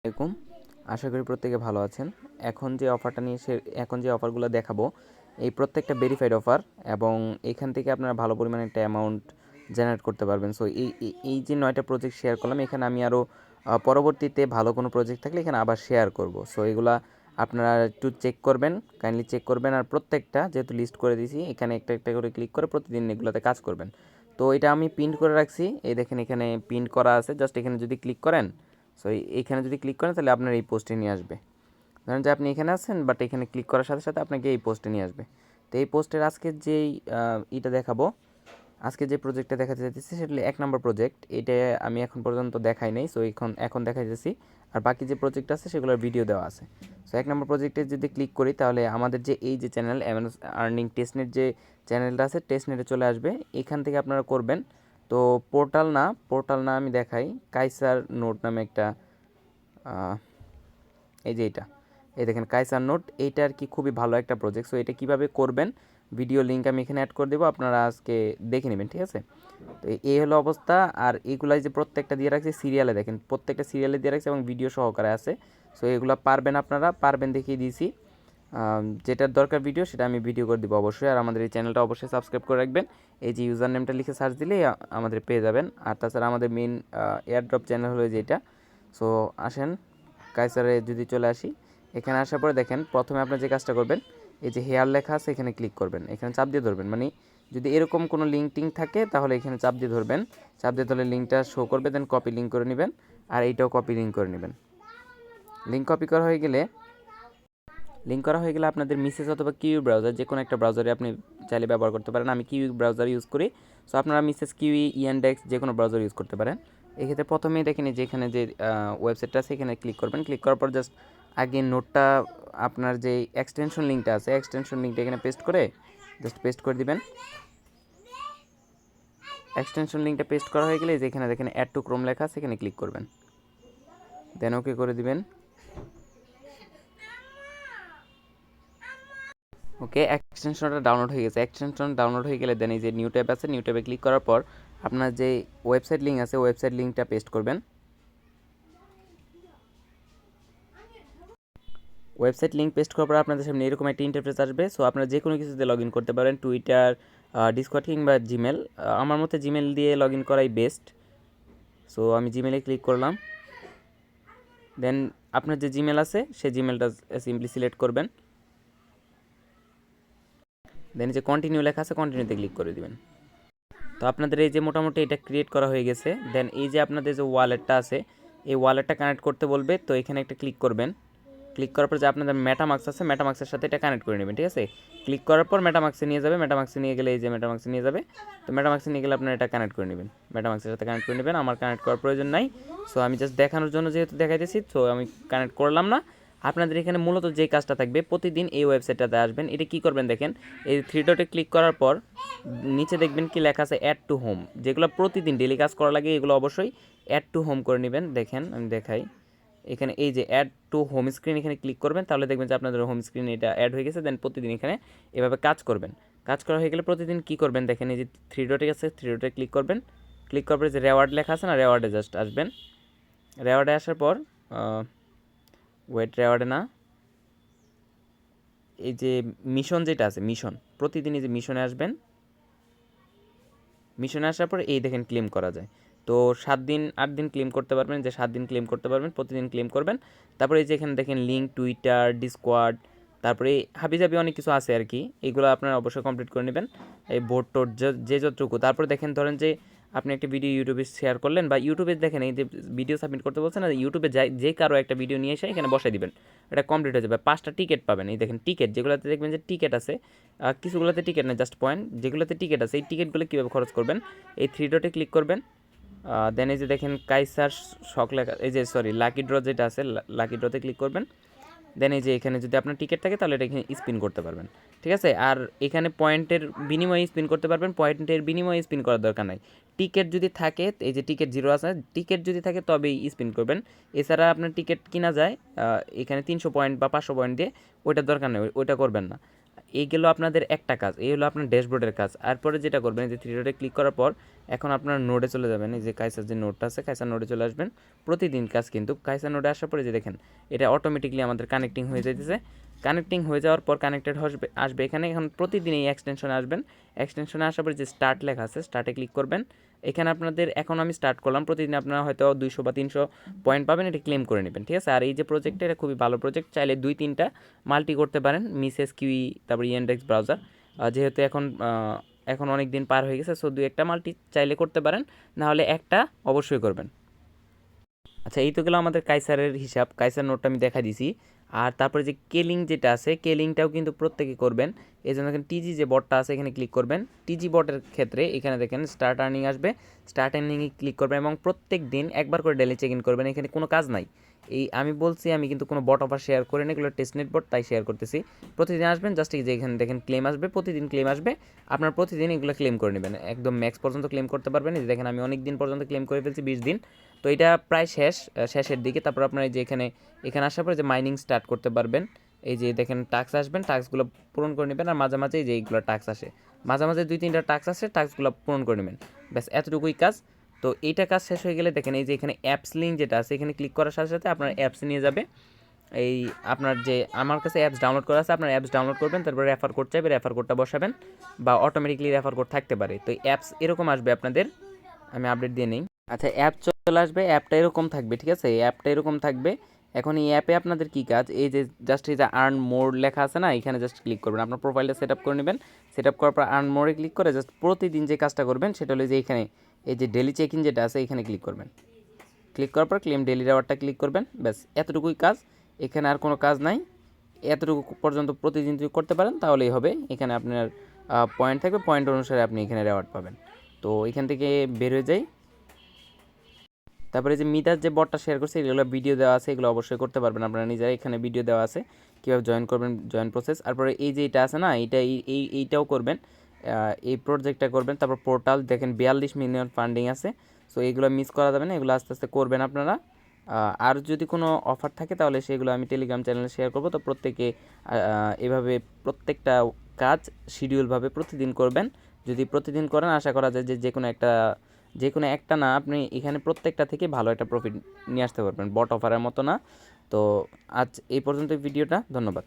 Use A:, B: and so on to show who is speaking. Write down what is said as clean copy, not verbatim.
A: আসসালামাইকুম। আশা করি প্রত্যেকে ভালো আছেন। এখন যে অফারগুলো দেখাবো এই প্রত্যেকটা ভেরিফাইড অফার এবং এখান থেকে আপনারা ভালো পরিমাণে একটা অ্যামাউন্ট জেনারেট করতে পারবেন। সো এই যে 9টা প্রজেক্ট শেয়ার করলাম, এখানে আমি আরও পরবর্তীতে ভালো কোনো প্রজেক্ট থাকলে এখানে আবার শেয়ার করব। সো এগুলা আপনারা একটু কাইন্ডলি চেক করবেন। আর প্রত্যেকটা যেহেতু লিস্ট করে দিয়েছি, এখানে একটা একটা করে ক্লিক করে প্রতিদিন এগুলোতে কাজ করবেন। তো এটা আমি প্রিন্ট করে রাখছি, এই দেখেন এখানে প্রিন্ট করা আছে। জাস্ট এখানে যদি ক্লিক করেন, সো এইখানে যদি ক্লিক করেন তাহলে আপনার এই পোস্টে নিয়ে আসবে। ধরেন যে আপনি এখানে আছেন, বাট এখানে ক্লিক করার সাথে সাথে আপনাকে এই পোস্টে নিয়ে আসবে। তো এই পোস্টের আজকের যেই দেখাবো, আজকে যে প্রজেক্টটা দেখাতে চাইতেছি সেটা 1 নম্বর প্রজেক্ট। এটা আমি এখন পর্যন্ত দেখাই নাই, সো এখন দেখাইতেছি। আর বাকি যে প্রজেক্ট আছে সেগুলোর ভিডিও দেওয়া আছে। সো 1 নম্বর প্রজেক্টে যদি ক্লিক করি তাহলে আমাদের যে এই যে চ্যানেল আর্নিং টেস্টনেট যে চ্যানেলটা আছে, টেস্টনেটে চলে আসবে। এখান থেকে আপনারা করবেন। তো পোর্টাল না আমি দেখাই, কাইসার নোট নামে একটা এই যে এই দেখেন কাইসার নোট, এইটা আর কি খুবই ভালো একটা প্রজেক্ট। সো এটা কীভাবে করবেন ভিডিও লিঙ্ক আমি এখানে অ্যাড করে দেবো, আপনারা আজকে দেখে নেবেন, ঠিক আছে? তো এই হলো অবস্থা। আর এইগুলাই যে প্রত্যেকটা দিয়ে রাখছি সিরিয়ালে, দেখেন প্রত্যেকটা সিরিয়ালে দিয়ে রাখছি এবং ভিডিও সহকারে আছে। সো এগুলো পারবেন দেখিয়ে দিয়েছি। যেটার দরকার ভিডিও সেটা আমি ভিডিও করে দেবো অবশ্যই। আর আমাদের এই চ্যানেলটা অবশ্যই সাবস্ক্রাইব করে রাখবেন। এই যে ইউজার নেমটা লিখে সার্চ দিলেই আমাদের পেয়ে যাবেন। আর তাছাড়া আমাদের মেইন এয়ারড্রপ চ্যানেল হলো যেটা। সো আসেন কাইসারে যদি চলে আসি, এখানে আসার পরে দেখেন প্রথমে আপনার যে কাজটা করবেন, এই যে হেয়ার লেখা আছে এখানে ক্লিক করবেন, এখানে চাপ দিয়ে ধরবেন। মানে যদি এরকম কোনো লিঙ্ক টিঙ্ক থাকে তাহলে এখানে চাপ দিয়ে ধরবেন, চাপ দিয়ে ধরলে লিঙ্কটা শো করবে, দেন কপি লিঙ্ক করে নেবেন। আর এইটাও কপি লিঙ্ক করে নেবেন। লিঙ্ক কপি করা হয়ে গেলে আপনাদের মিসেস অথবা কিউই ব্রাউজার, যে কোনো একটা ব্রাউজারে আপনি চাইলে ব্যবহার করতে পারেন। আমি কিউই ব্রাউজার ইউজ করি। সো আপনারা মিসেস কিউই, ইয়ানডেক্স যে কোনো ব্রাউজার ইউজ করতে পারেন। এক্ষেত্রে প্রথমেই দেখেন যে এখানে যে ওয়েবসাইটটা আছে এখানে ক্লিক করবেন। ক্লিক করার পর জাস্ট আগে নোটটা, আপনার যে এক্সটেনশন লিঙ্কটা আছে এক্সটেনশন লিঙ্কটা এখানে পেস্ট করে দিবেন। এক্সটেনশন লিঙ্কটা পেস্ট করা হয়ে গেলে যেখানে দেখেন অ্যাড টু ক্রোম লেখা আছে এখানে ক্লিক করবেন, দেন ওকে করে দিবেন। ওকে, এক্সটেনশনটা ডাউনলোড হয়ে গেছে। এক্সটেনশন ডাউনলোড হয়ে গেলে দেন এই যে নিউ ট্যাব আছে, নিউ ট্যাবে ক্লিক করার পর আপনার যে ওয়েবসাইট লিঙ্ক আছে ওয়েবসাইট লিঙ্কটা পেস্ট করবেন। ওয়েবসাইট লিঙ্ক পেস্ট করার পর আপনাদের সামনে এরকম একটা ইন্টারফেস আসবে। সো আপনারা যে কোনো কিছুতে লগ ইন করতে পারেন, টুইটার, ডিসকর্ড কিংবা জিমেল। আমার মতে জিমেল দিয়ে লগ ইন করাই বেস্ট। সো আমি জিমেলে ক্লিক করলাম। দেন আপনার যে জিমেল আছে সেই জিমেলটা সিম্পলি সিলেক্ট করবেন। দেন যে কন্টিনিউ লেখা আছে কন্টিনিউতে ক্লিক করে দিবেন। তো আপনাদের এই যে মোটামুটি এটা ক্রিয়েট করা হয়ে গেছে। দেন এই যে আপনাদের যে ওয়ালেটটা আছে এই ওয়ালেটটা কানেক্ট করতে বলবে। তো এখানে একটা ক্লিক করবেন। ক্লিক করার পর যে আপনাদের মেটামাক্স আছে মেটামাক্সের সাথে এটা কানেক্ট করে নেবেন, ঠিক আছে? ক্লিক করার পর মেটামাক্সে নিয়ে যাবে, মেটামাক্সে নিয়ে গেলে এই যে মেটামাক্সে নিয়ে যাবে। তো মেটামাক্সে নিয়ে গেলে আপনারা এটা কানেক্ট করে নেবেন, মেটামাক্সের সাথে কানেক্ট করে নেবেন। আমার কানেক্ট করার প্রয়োজন নাই। সো আমি জাস্ট দেখানোর জন্য যেহেতু দেখাইতেছি, সো আমি কানেক্ট করলাম না। আপনাদের এখানে মূলত যে কাজটা থাকবে, প্রতিদিন এই ওয়েবসাইটটাতে আসবেন। এটা কী করবেন দেখেন, এই থ্রি ডটে ক্লিক করার পর নিচে দেখবেন কি লেখা আছে অ্যাড টু হোম, যেগুলো প্রতিদিন ডেলি কাজ করা লাগে এগুলো অবশ্যই অ্যাড টু হোম করে নেবেন। দেখেন আমি দেখাই, এখানে এই যে অ্যাড টু হোম স্ক্রিন এখানে ক্লিক করবেন, তাহলে দেখবেন যে আপনাদের হোম স্ক্রিনে এটা অ্যাড হয়ে গেছে। দেন প্রতিদিন এখানে এভাবে কাজ করবেন। কাজ করা হয়ে গেলে প্রতিদিন কী করবেন দেখেন, এই যে থ্রি ডটে আছে থ্রি ডটে ক্লিক করবেন। ক্লিক করার পরে যে রেওয়ার্ড লেখা আছে না, রেওয়ার্ডে জাস্ট আসবেন। রেওয়ার্ডে আসার পর রেওয়ার্ডে না, এই যে মিশন যেটা আছে মিশন, প্রতিদিন এই যে মিশনে আসবেন। মিশনে আসার পর এই দেখেন ক্লেম করা যায়। তো 7 দিন 8 দিন ক্লেম করতে পারবেন, যে 7 দিন ক্লেম করতে পারবেন, প্রতিদিন ক্লেম করবেন। তারপরে এই যে এখানে দেখেন লিঙ্ক, টুইটার, ডিসকর্ড, তারপরে হাবিজাবি অনেক কিছু আছে আর কি, এগুলো আপনারা অবশ্যই কমপ্লিট করে নেবেন, এই বোর্ড টোড যে যতটুকু। তারপরে দেখেন ধরেন যে আপনি একটা ভিডিও ইউটিউবে শেয়ার করলেন, বা ইউটিউবে দেখেন এই যে ভিডিও সাবমিট করতে বলছেন না, ইউটিউবে যে কারো একটা ভিডিও নিয়ে এসে এখানে বসাই দিবেন, এটা কমপ্লিট হয়ে যাবে। 5টা টিকিট পাবেন। এই দেখেন টিকিট, যেগুলোতে দেখবেন যে টিকিট আছে, কিছুগুলোতে টিকিট নেই, জাস্ট পয়েন্ট। যেগুলোতে টিকিট আছে এই টিকিটগুলো কীভাবে খরচ করবেন, এই থ্রি ডটে ক্লিক করবেন। দেন এই যে দেখেন কাইসার শখ লেখা, এই যে সরি লাকি ড্র যেটা আছে লাকি ড্রতে ক্লিক করবেন। দেন এই যে এখানে যদি আপনার টিকিট থাকে তাহলে এটা এখানে স্পিন করতে পারবেন, ঠিক আছে? আর এখানে পয়েন্টের বিনিময়ে স্পিন করতে পারবেন, পয়েন্টের বিনিময়ে স্পিন করার দরকার নাই। টিকিট যদি থাকে, এই যে টিকিট জিরো আছে, টিকিট যদি থাকে তবেই স্পিন করবেন। এছাড়া আপনার টিকিট কিনা যায় এখানে 300 পয়েন্ট বা 500 পয়েন্ট দিয়ে, ওইটার দরকার নেই, ওইটা করবেন না। এই গেল আপনাদের একটা কাজ, এই হলো আপনার ড্যাশবোর্ডের কাজ। তারপরে যেটা করবেন, এই যে থ্রি ডটে ক্লিক করার পর এখন আপনার নোডে চলে যাবেন। এই যে কাইসার যে নোডটা আছে, কাইসার নোডে চলে আসবেন। প্রতিদিন কাজ কিন্তু কাইসার নোডে আসার পরে যে দেখেন এটা অটোমেটিকলি আমাদের কানেক্টিং হয়ে যাইতেছে। কানেক্টিং হয়ে যাওয়ার পর কানেক্টেড আসবে এখানে। এখন প্রতিদিন এই এক্সটেনশনে আসবেন। এক্সটেনশনে আসার পরে যে স্টার্ট লেখা আছে, স্টার্টে ক্লিক করবেন। এখানে আপনাদের এখন আমি স্টার্ট করলাম, প্রতিদিন আপনারা হয়তো 200 বা 300 পয়েন্ট পাবেন, এটা ক্লেম করে নেবেন, ঠিক আছে। আর এই যে প্রজেক্টটা, এটা খুবই ভালো প্রজেক্ট, চাইলে 2-3টা মাল্টি করতে পারেন, মিসেস কিউই, তারপর ইএনডেক্স ব্রাউজার। যেহেতু এখন অনেক দিন পার হয়ে গেছে, সো 2-1টা মাল্টি চাইলে করতে পারেন, নাহলে একটা অবশ্যই করবেন। আচ্ছা, এই তো গেল আমাদের কাইসারের হিসাব। কাইসার নোটটা আমি দেখা দিছি। আর তারপরে যে কেলিং যেটা আছে, কেলিংটাও কিন্তু প্রত্যেকে করবেন। এই জন্য দেখেন টিজি যে বটটা আছে, এখানে ক্লিক করবেন। টিজি বটের ক্ষেত্রে এখানে দেখেন স্টার্ট আর্নিং আসবে, স্টার্ট আর্নিংয়ে ক্লিক করবেন এবং প্রত্যেক দিন একবার করে ডেলি চেক ইন করবেন। এখানে কোনো কাজ নাই। এই আমি বলছি, আমি কিন্তু কোনো বট অফার শেয়ার করি না, এগুলো টেস্টনেট বট, তাই শেয়ার করতেছি। প্রতিদিন আসবেন, জাস্ট এই যে এখানে দেখেন ক্লেম আসবে, প্রতিদিন ক্লেম আসবে। আপনার প্রতিদিন এগুলো ক্লেম করে নেবেন, একদম ম্যাক্স পর্যন্ত ক্লেম করতে পারবেন। এই যে দেখেন আমি অনেক দিন পর্যন্ত ক্লেম করে ফেলছি, 20 দিন। তো এটা প্রায় শেষের দিকে। তারপর আপনার এই যে এখানে আসার পরে যে মাইনিং স্টার্ট করতে পারবেন। এই যে দেখেন টাস্ক আসবেন, টাস্কগুলো পূরণ করে নেবেন। আর মাঝে মাঝে এই যে এইগুলো টাস্ক আসে, মাঝে মাঝে 2-3টা টাস্ক আসে, টাস্কগুলো পূরণ করে নেবেন। ব্যাস এতটুকুই কাজ। তো এইটা কাজ শেষ হয়ে গেলে দেখেন এই যে এখানে অ্যাপস লিঙ্ক যেটা আছে, এখানে ক্লিক করার সাথে সাথে আপনার অ্যাপসে নিয়ে যাবে। এই আপনার যে আমার কাছে অ্যাপস ডাউনলোড করা আছে, আপনার অ্যাপস ডাউনলোড করবেন, তারপর রেফার কোড চাইবে, রেফার কোডটা বসাবেন, বা অটোমেটিকলি রেফার কোড থাকতে পারে। তো অ্যাপস এরকম আসবে আপনাদের, আমি আপডেট দিয়ে নিই। আচ্ছা, অ্যাপ চলে আসবে, অ্যাপটা এরকম থাকবে, ঠিক আছে। এই অ্যাপটা এরকম থাকবে। এখন এই অ্যাপে আপনাদের কী কাজ, এই যে জাস্ট এই যে আর্ন মোর লেখা আছে না, এখানে জাস্ট ক্লিক করবেন। আপনার প্রোফাইলটা সেট আপ করে নেবেন। সেট আপ করার পর আর্ন মোরে ক্লিক করে জাস্ট প্রতিদিন যে কাজটা করবেন সেটা হলো যে এখানে এই যে ডেলি চেক ইন যেটা আছে, এখানে ক্লিক করবেন। ক্লিক করার পর ক্লেম ডেলি রিওয়ার্ডটা ক্লিক করবেন। ব্যাস এতটুকুই কাজ, এখানে আর কোনো কাজ নাই। এতটুকু পর্যন্ত প্রতিদিন যদি করতে পারেন তাহলেই হবে। এখানে আপনার পয়েন্ট থাকবে, পয়েন্ট অনুসারে আপনি এখানে রেওয়ার্ড পাবেন। তো এখান থেকে বের হয়ে যাই। তারপরে যে মিতার যে বটটা শেয়ার করছে, এগুলো ভিডিও দেওয়া আছে, এগুলো অবশ্যই করতে পারবেন আপনারা নিজেরা। এখানে ভিডিও দেওয়া আছে কীভাবে জয়েন করবেন, জয়েন প্রসেস। তারপরে এই যে এটা আছে না, এইটাও করবেন, এই প্রজেক্টটা করবেন। তারপর পোর্টাল দেখেন 42 মিলিয়ন ফান্ডিং আছে। সো এগুলো মিস করা যাবে না, এগুলো আস্তে আস্তে করবেন আপনারা। আর যদি কোনো অফার থাকে তাহলে সেগুলো আমি টেলিগ্রাম চ্যানেলে শেয়ার করবো। তো প্রত্যেকে এভাবে প্রত্যেকটা কাজ শিডিউলভাবে প্রতিদিন করবেন। যদি প্রতিদিন করেন, আশা করা যায় যে যে কোনো একটা না, আপনি এখানে প্রত্যেকটা থেকে ভালো একটা প্রফিট নিয়ে আসতে পারবেন, বট অফারের মতো না। তো আজ এই পর্যন্ত ভিডিওটা, ধন্যবাদ।